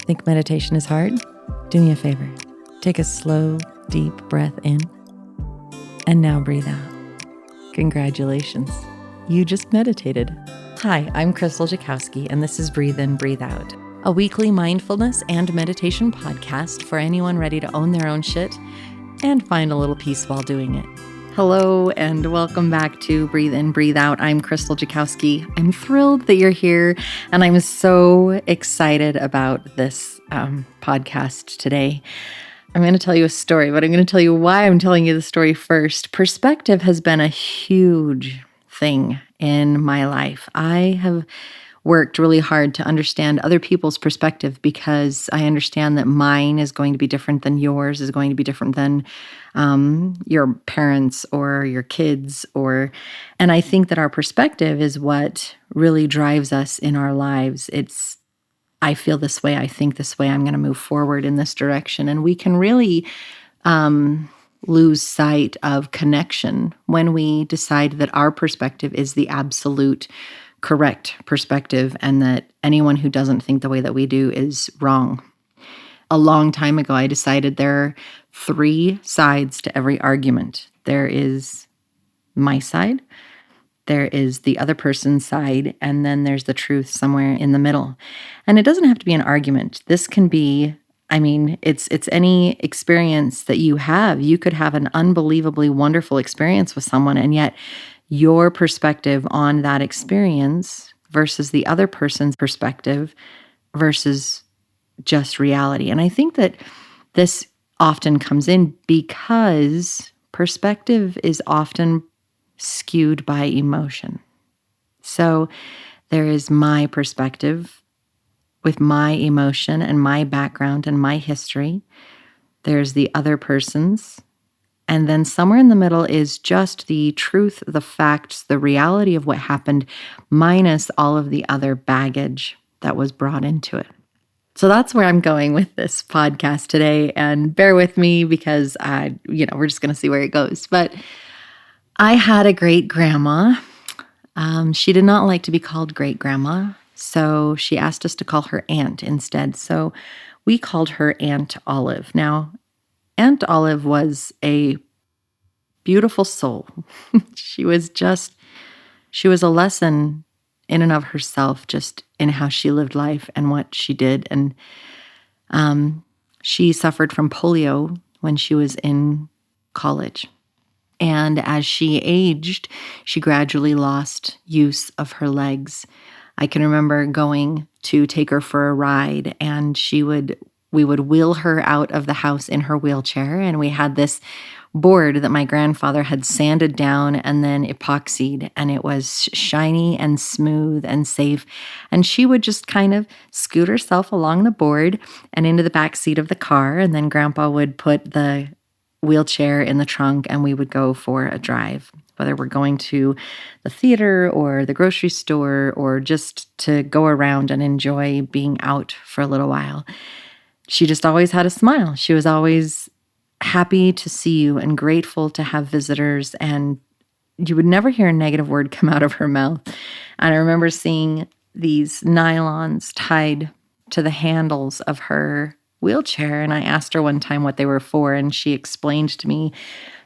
Think meditation is hard? Do me a favor. Take a slow, deep breath in, and now breathe out. Congratulations. You just meditated. Hi, I'm Krystal Jakosky, and this is Breathe In, Breathe Out, a weekly mindfulness and meditation podcast for anyone ready to own their own shit and find a little peace while doing it. Hello, and welcome back to Breathe In, Breathe Out. I'm Krystal Jakosky. I'm thrilled that you're here, and I'm so excited about this podcast today. I'm going to tell you a story, but I'm going to tell you why I'm telling you the story first. Perspective has been a huge thing in my life. I have worked really hard to understand other people's perspective because I understand that mine is going to be different than yours, is going to be different than your parents or your kids, and I think that our perspective is what really drives us in our lives. I feel this way, I think this way, I'm going to move forward in this direction. And we can really lose sight of connection when we decide that our perspective is the absolute correct perspective and that anyone who doesn't think the way that we do is wrong. A long time ago, I decided there are 3 sides to every argument. There is my side, there is the other person's side, and then there's the truth somewhere in the middle. And it doesn't have to be an argument. This can be, it's any experience that you have. You could have an unbelievably wonderful experience with someone, and yet your perspective on that experience versus the other person's perspective versus just reality. And I think that this often comes in because perspective is often skewed by emotion. So there is my perspective with my emotion and my background and my history. There's the other person's. And then somewhere in the middle is just the truth, the facts, the reality of what happened, minus all of the other baggage that was brought into it. So that's where I'm going with this podcast today. And bear with me because we're just going to see where it goes. But I had a great grandma. She did not like to be called great grandma, so she asked us to call her Aunt instead. So we called her Aunt Olive. Now, Aunt Olive was a beautiful soul. She was a lesson in and of herself, just in how she lived life and what she did. And she suffered from polio when she was in college. And as she aged, she gradually lost use of her legs. I can remember going to take her for a ride, and we would wheel her out of the house in her wheelchair, and we had this board that my grandfather had sanded down and then epoxied, and it was shiny and smooth and safe. And she would just kind of scoot herself along the board and into the back seat of the car, and then Grandpa would put the wheelchair in the trunk and we would go for a drive, whether we're going to the theater or the grocery store or just to go around and enjoy being out for a little while. She just always had a smile. She was always happy to see you and grateful to have visitors, and you would never hear a negative word come out of her mouth. And I remember seeing these nylons tied to the handles of her wheelchair, and I asked her one time what they were for, and she explained to me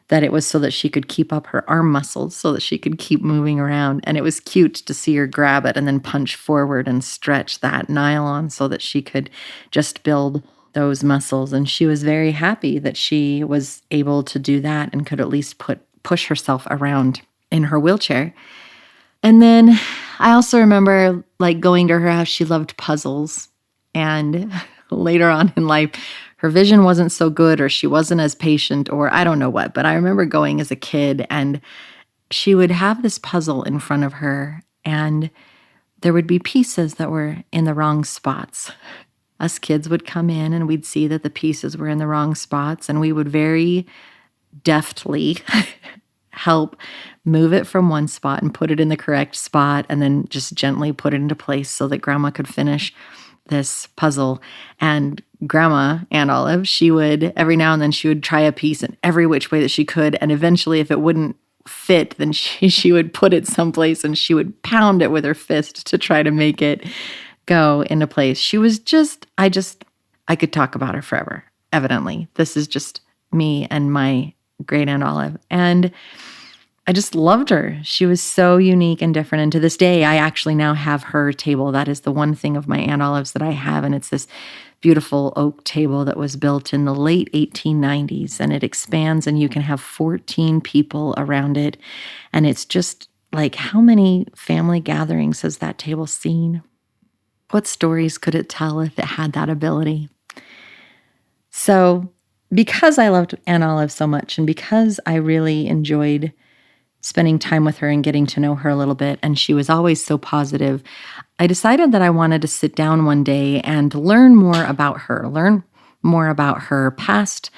that it was so that she could keep up her arm muscles so that she could keep moving around. And it was cute to see her grab it and then punch forward and stretch that nylon so that she could just build those muscles. And she was very happy that she was able to do that and could at least push herself around in her wheelchair. And then I also remember going to her house. She loved puzzles. And later on in life, her vision wasn't so good, or she wasn't as patient, or I don't know what, but I remember going as a kid and she would have this puzzle in front of her and there would be pieces that were in the wrong spots. Us kids would come in and we'd see that the pieces were in the wrong spots, and we would very deftly help move it from one spot and put it in the correct spot, and then just gently put it into place so that Grandma could finish this puzzle. And Grandma, Aunt Olive, she would, every now and then, she would try a piece in every which way that she could. And eventually, if it wouldn't fit, then she would put it someplace and she would pound it with her fist to try to make it go into place. She was just, I could talk about her forever, evidently. This is just me and my great Aunt Olive. And I just loved her. She was so unique and different. And to this day, I actually now have her table. That is the one thing of my Aunt Olive's that I have. And it's this beautiful oak table that was built in the late 1890s. And it expands and you can have 14 people around it. And it's just like, how many family gatherings has that table seen? What stories could it tell if it had that ability? So because I loved Aunt Olive so much and because I really enjoyed spending time with her and getting to know her a little bit, and she was always so positive, I decided that I wanted to sit down one day and learn more about her past,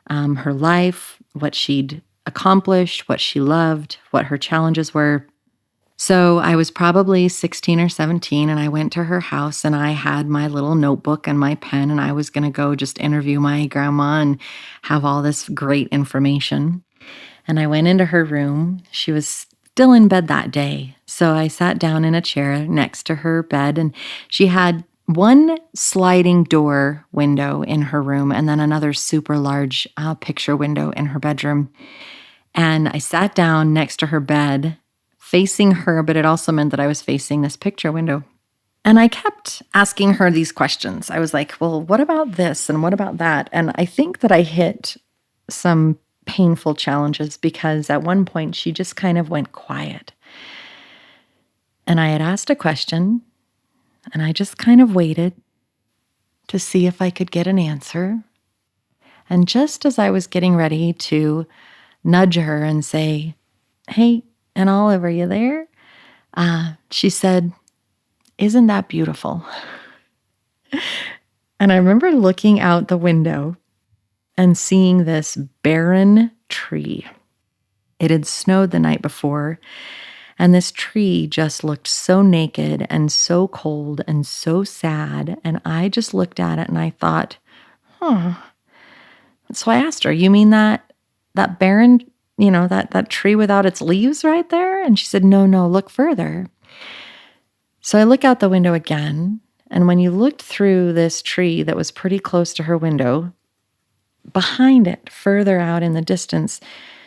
her life, what she'd accomplished, what she loved, what her challenges were. So I was probably 16 or 17, and I went to her house, and I had my little notebook and my pen, and I was going to go just interview my grandma and have all this great information. And I went into her room. She was still in bed that day. So I sat down in a chair next to her bed, and she had one sliding door window in her room and then another super large picture window in her bedroom. And I sat down next to her bed, facing her, but it also meant that I was facing this picture window. And I kept asking her these questions. I was like, well, what about this? And what about that? And I think that I hit some painful challenges because at one point she just kind of went quiet. And I had asked a question and I just kind of waited to see if I could get an answer. And just as I was getting ready to nudge her and say, hey, Aunt Olive, are you there? She said, isn't that beautiful? And I remember looking out the window and seeing this barren tree. It had snowed the night before, and this tree just looked so naked and so cold and so sad. And I just looked at it and I thought, So I asked her, you mean that barren, that tree without its leaves right there? And she said, no, look further. So I look out the window again, and when you looked through this tree that was pretty close to her window, behind it, further out in the distance,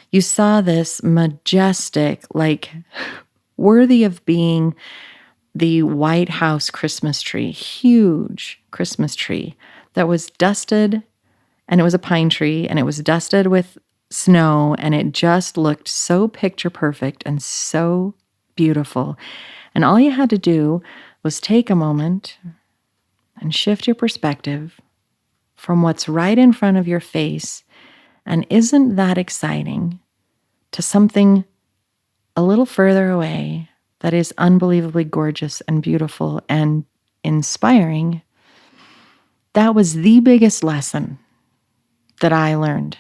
you saw this majestic, like worthy of being the White House Christmas tree, huge Christmas tree that was dusted, and it was a pine tree, and it was dusted with snow, and it just looked so picture perfect and so beautiful. And all you had to do was take a moment and shift your perspective from what's right in front of your face, and isn't that exciting, to something a little further away that is unbelievably gorgeous and beautiful and inspiring. That was the biggest lesson that I learned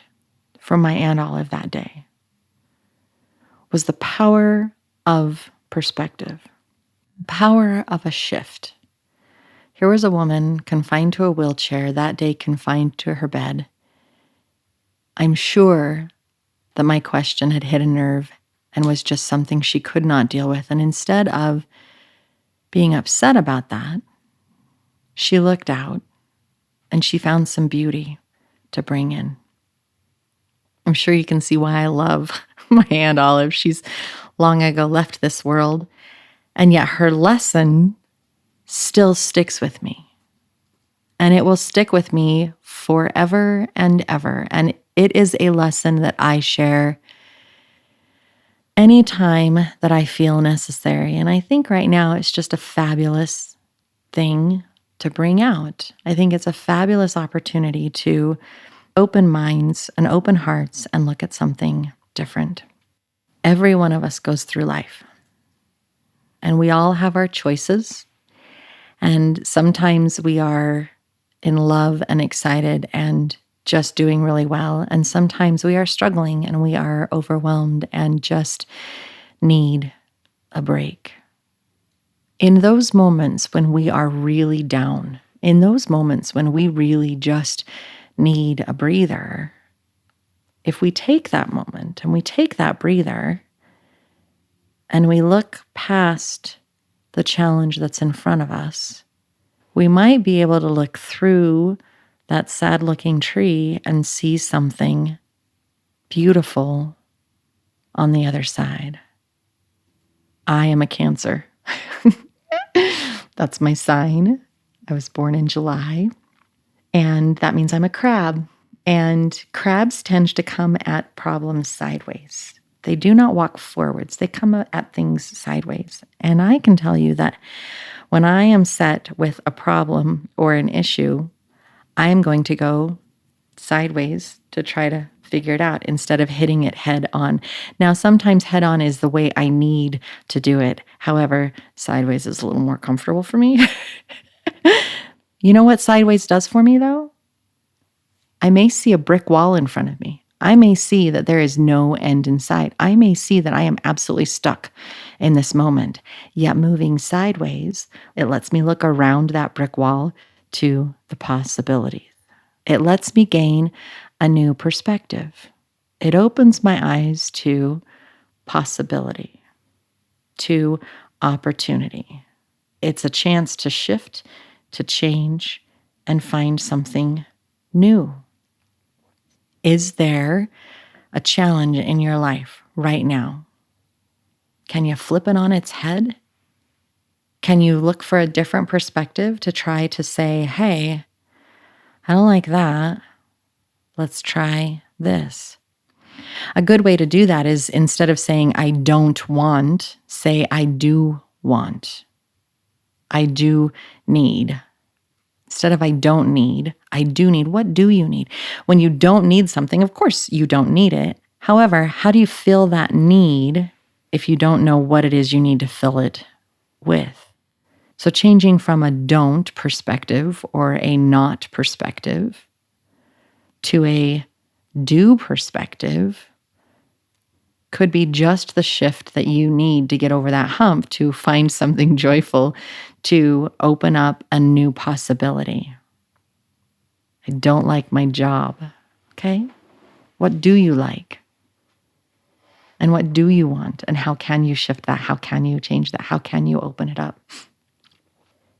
from my Aunt Olive that day, was the power of perspective, power of a shift. Here was a woman confined to a wheelchair, that day confined to her bed. I'm sure that my question had hit a nerve and was just something she could not deal with. And instead of being upset about that, she looked out and she found some beauty to bring in. I'm sure you can see why I love my Aunt Olive. She's long ago left this world, and yet her lesson still sticks with me. And it will stick with me forever and ever. And it is a lesson that I share anytime that I feel necessary. And I think right now it's just a fabulous thing to bring out. I think it's a fabulous opportunity to open minds and open hearts and look at something different. Every one of us goes through life, and we all have our choices. And sometimes we are in love and excited and just doing really well. And sometimes we are struggling and we are overwhelmed and just need a break. In those moments when we are really down, in those moments when we really just need a breather, if we take that moment and we take that breather and we look past the challenge that's in front of us, we might be able to look through that sad looking tree and see something beautiful on the other side. I am a Cancer. That's my sign. I was born in July, and that means I'm a crab. And crabs tend to come at problems sideways. They do not walk forwards. They come at things sideways. And I can tell you that when I am set with a problem or an issue, I am going to go sideways to try to figure it out instead of hitting it head on. Now, sometimes head on is the way I need to do it. However, sideways is a little more comfortable for me. You know what sideways does for me, though? I may see a brick wall in front of me. I may see that there is no end in sight. I may see that I am absolutely stuck in this moment. Yet moving sideways, it lets me look around that brick wall to the possibilities. It lets me gain a new perspective. It opens my eyes to possibility, to opportunity. It's a chance to shift, to change, and find something new. Is there a challenge in your life right now? Can you flip it on its head? Can you look for a different perspective to try to say, hey, I don't like that. Let's try this. A good way to do that is instead of saying, I don't want, say, I do want. I do need. Instead of I don't need, I do need. What do you need? When you don't need something, of course you don't need it. However, how do you fill that need if you don't know what it is you need to fill it with? So changing from a don't perspective or a not perspective to a do perspective could be just the shift that you need to get over that hump, to find something joyful, to open up a new possibility. I don't like my job. Okay? What do you like? And what do you want? And how can you shift that? How can you change that? How can you open it up?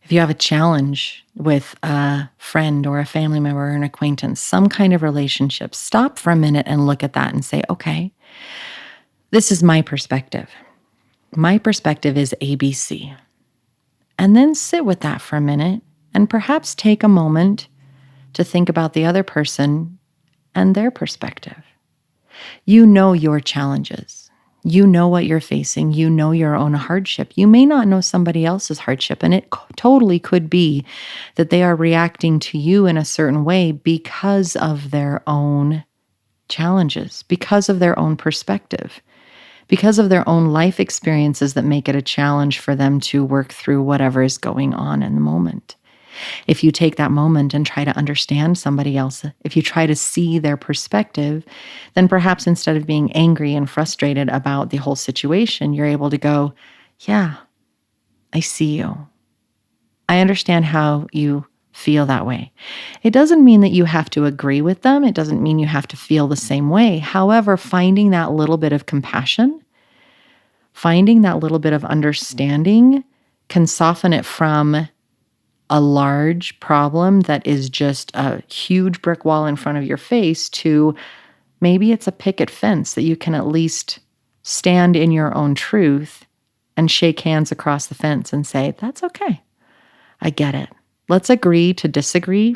If you have a challenge with a friend or a family member or an acquaintance, some kind of relationship, stop for a minute and look at that and say, okay, this is my perspective. My perspective is ABC. And then sit with that for a minute and perhaps take a moment to think about the other person and their perspective. You know your challenges. You know what you're facing. You know your own hardship. You may not know somebody else's hardship, and it totally could be that they are reacting to you in a certain way because of their own challenges, because of their own perspective, because of their own life experiences that make it a challenge for them to work through whatever is going on in the moment. If you take that moment and try to understand somebody else, if you try to see their perspective, then perhaps instead of being angry and frustrated about the whole situation, you're able to go, yeah, I see you. I understand how you feel that way. It doesn't mean that you have to agree with them. It doesn't mean you have to feel the same way. However, finding that little bit of compassion, finding that little bit of understanding can soften it from a large problem that is just a huge brick wall in front of your face to maybe it's a picket fence that you can at least stand in your own truth and shake hands across the fence and say, that's okay. I get it. Let's agree to disagree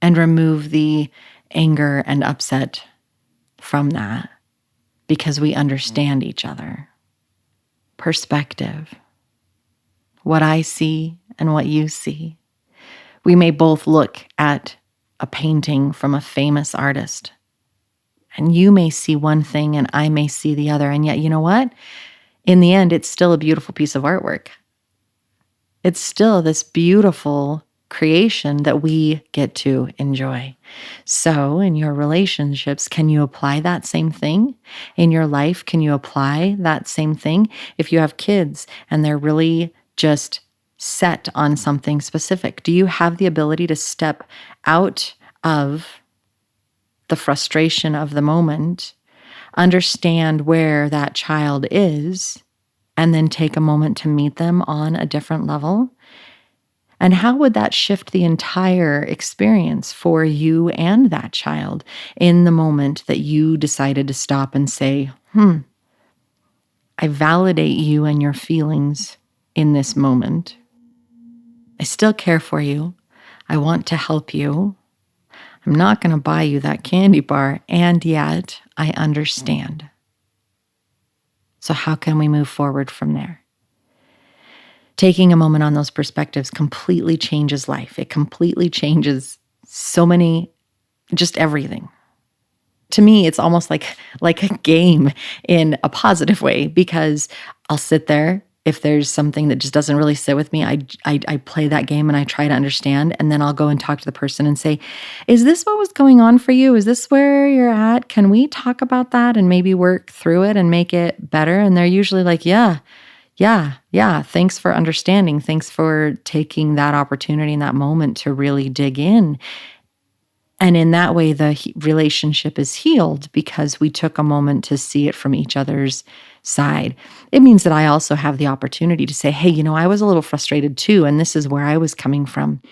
and remove the anger and upset from that because we understand each other. Perspective. What I see and what you see. We may both look at a painting from a famous artist, and you may see one thing and I may see the other. And yet, you know what? In the end, it's still a beautiful piece of artwork. It's still this beautiful creation that we get to enjoy. So in your relationships, can you apply that same thing? In your life, can you apply that same thing? If you have kids and they're really just set on something specific, do you have the ability to step out of the frustration of the moment, understand where that child is, and then take a moment to meet them on a different level? And how would that shift the entire experience for you and that child in the moment that you decided to stop and say, I validate you and your feelings in this moment. I still care for you. I want to help you. I'm not going to buy you that candy bar, and yet I understand. So how can we move forward from there? Taking a moment on those perspectives completely changes life. It completely changes so many, just everything. To me, it's almost like a game in a positive way, because I'll sit there. If there's something that just doesn't really sit with me, I play that game and I try to understand. And then I'll go and talk to the person and say, is this what was going on for you? Is this where you're at? Can we talk about that and maybe work through it and make it better? And they're usually like, yeah. Thanks for understanding. Thanks for taking that opportunity in that moment to really dig in. And in that way, the relationship is healed because we took a moment to see it from each other's side. It means that I also have the opportunity to say, hey, I was a little frustrated too, and this is where I was coming from,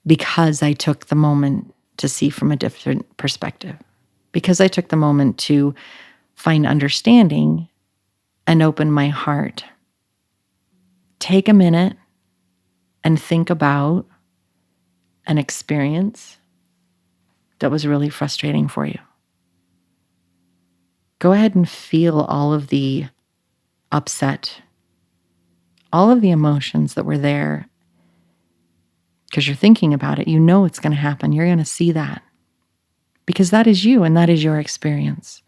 because I took the moment to see from a different perspective, because I took the moment to find understanding and open my heart. Take a minute and think about an experience that was really frustrating for you. Go ahead and feel all of the upset, all of the emotions that were there, because you're thinking about it. You know it's going to happen. You're going to see that, because that is you and that is your experience.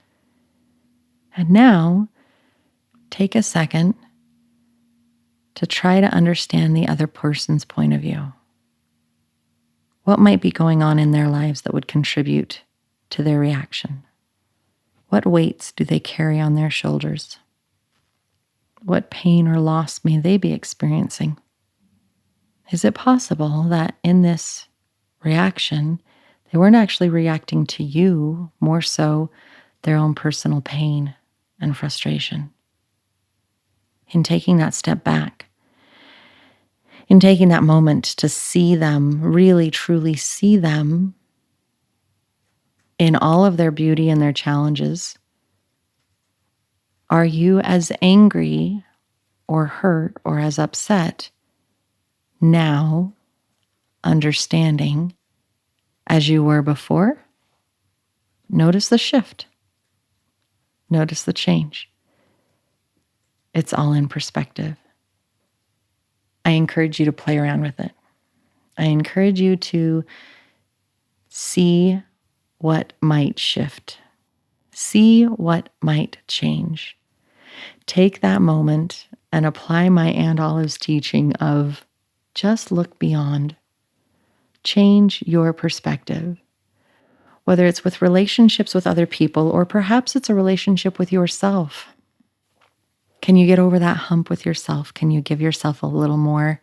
And now, take a second to try to understand the other person's point of view. What might be going on in their lives that would contribute to their reaction? What weights do they carry on their shoulders? What pain or loss may they be experiencing? Is it possible that in this reaction, they weren't actually reacting to you, more so their own personal pain and frustration? In taking that step back, in taking that moment to see them, really truly see them in all of their beauty and their challenges, are you as angry or hurt or as upset now, understanding, as you were before? Notice the shift. Notice the change. It's all in perspective. I encourage you to play around with it. I encourage you to see what might shift. See what might change. Take that moment and apply my Aunt Olive's teaching of just look beyond. Change your perspective. Whether it's with relationships with other people, or perhaps it's a relationship with yourself. Can you get over that hump with yourself? Can you give yourself a little more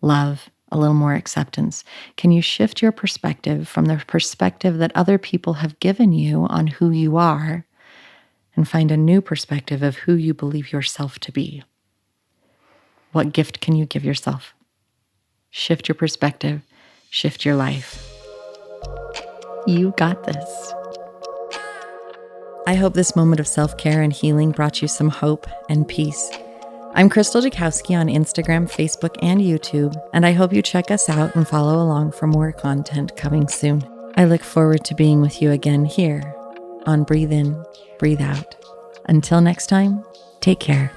love, a little more acceptance? Can you shift your perspective from the perspective that other people have given you on who you are, and find a new perspective of who you believe yourself to be? What gift can you give yourself? Shift your perspective, shift your life. You got this. I hope this moment of self-care and healing brought you some hope and peace. I'm Krystal Jakosky on Instagram, Facebook, and YouTube, and I hope you check us out and follow along for more content coming soon. I look forward to being with you again here on Breathe In, Breathe Out. Until next time, take care.